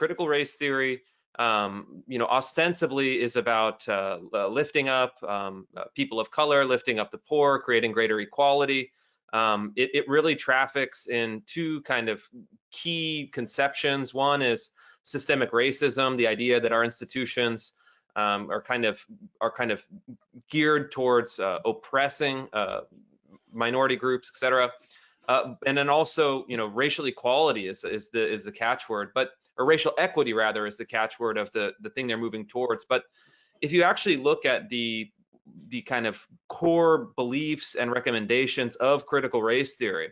critical race theory, ostensibly is about lifting up people of color, lifting up the poor, creating greater equality. It really traffics in two kind of key conceptions. One is systemic racism, the idea that our institutions are kind of geared towards oppressing minority groups, et cetera. And then also, racial equality is the catchword, or racial equity rather is the catchword of the thing they're moving towards. But if you actually look at the kind of core beliefs and recommendations of critical race theory,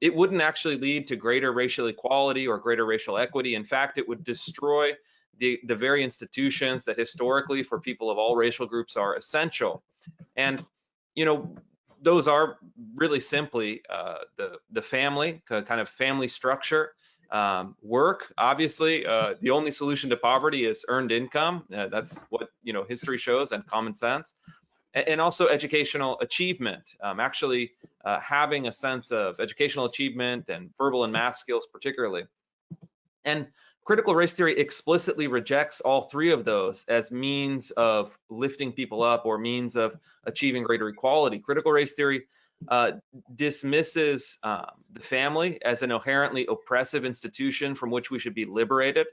it wouldn't actually lead to greater racial equality or greater racial equity. In fact, it would destroy the very institutions that historically for people of all racial groups are essential. And those are really simply the family, kind of family structure, work. Obviously, the only solution to poverty is earned income. That's what history shows, and common sense. And also educational achievement, actually having a sense of educational achievement and verbal and math skills particularly. And critical race theory explicitly rejects all three of those as means of lifting people up or means of achieving greater equality. Critical race theory dismisses the family as an inherently oppressive institution from which we should be liberated.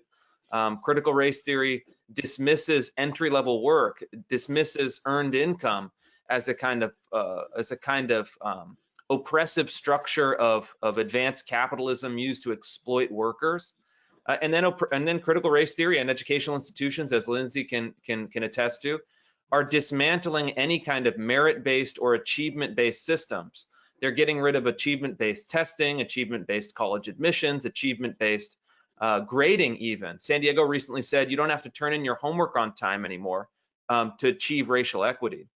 Critical race theory dismisses entry-level work, dismisses earned income as a kind of oppressive structure of advanced capitalism used to exploit workers. And then critical race theory and educational institutions, as Lindsay can attest to, are dismantling any kind of merit-based or achievement-based systems. They're getting rid of achievement-based testing, achievement-based college admissions, achievement-based grading even. San Diego recently said you don't have to turn in your homework on time anymore to achieve racial equity.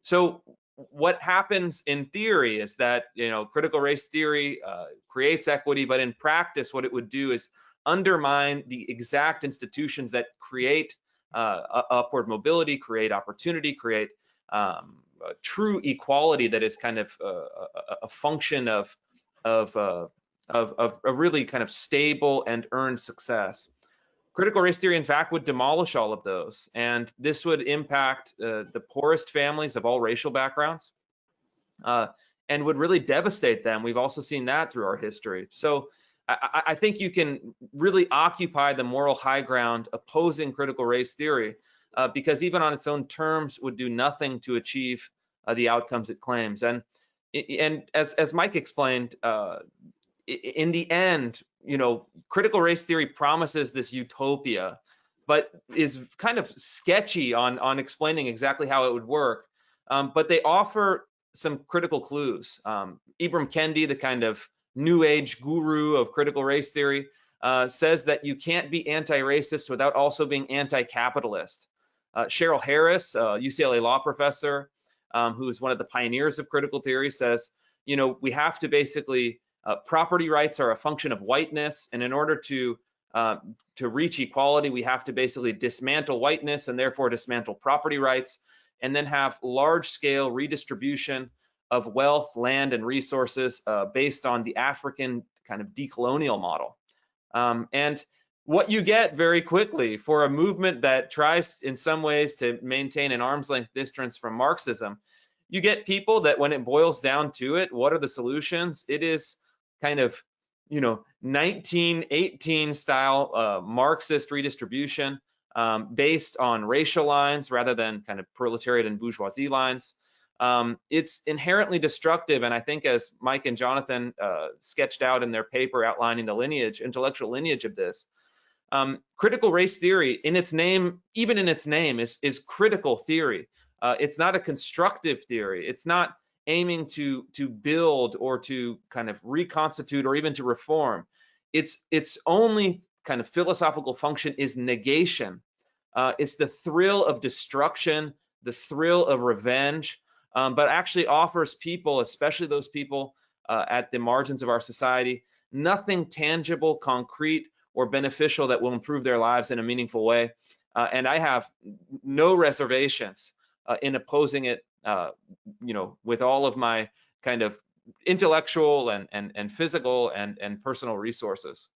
So what happens in theory is that critical race theory creates equity, but in practice what it would do is undermine the exact institutions that create upward mobility, create opportunity, create true equality that is kind of a function of a really kind of stable and earned success. Critical race theory, in fact, would demolish all of those, and this would impact the poorest families of all racial backgrounds and would really devastate them. We've also seen that through our history. So I think you can really occupy the moral high ground opposing critical race theory because even on its own terms would do nothing to achieve the outcomes it claims. And as Mike explained, in the end, critical race theory promises this utopia, but is kind of sketchy on explaining exactly how it would work. But they offer some critical clues. Ibram Kendi, the kind of new age guru of critical race theory, says that you can't be anti-racist without also being anti-capitalist. Cheryl Harris, a UCLA law professor, who is one of the pioneers of critical theory, says, we have to basically, property rights are a function of whiteness, and in order to reach equality, we have to basically dismantle whiteness and therefore dismantle property rights, and then have large-scale redistribution of wealth, land, and resources based on the African kind of decolonial model. And what you get very quickly for a movement that tries in some ways to maintain an arm's length distance from Marxism, you get people that when it boils down to it, what are the solutions? It is kind of 1918 style Marxist redistribution based on racial lines rather than kind of proletariat and bourgeoisie lines. It's inherently destructive, and I think as Mike and Jonathan sketched out in their paper outlining the intellectual lineage of this, critical race theory, in its name, even in its name, is critical theory. It's not a constructive theory. It's not aiming to build or to kind of reconstitute or even to reform. Its only kind of philosophical function is negation. It's the thrill of destruction, the thrill of revenge, but actually offers people, especially those people at the margins of our society, nothing tangible, concrete, or beneficial that will improve their lives in a meaningful way. And I have no reservations in opposing it, with all of my kind of intellectual and physical and personal resources.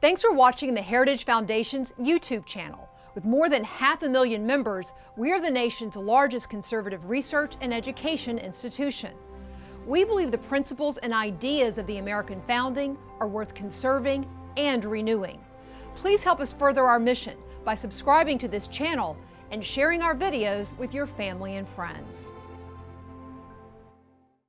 Thanks for watching the Heritage Foundation's YouTube channel. With more than 500,000 members, we are the nation's largest conservative research and education institution. We believe the principles and ideas of the American founding are worth conserving and renewing. Please help us further our mission by subscribing to this channel and sharing our videos with your family and friends.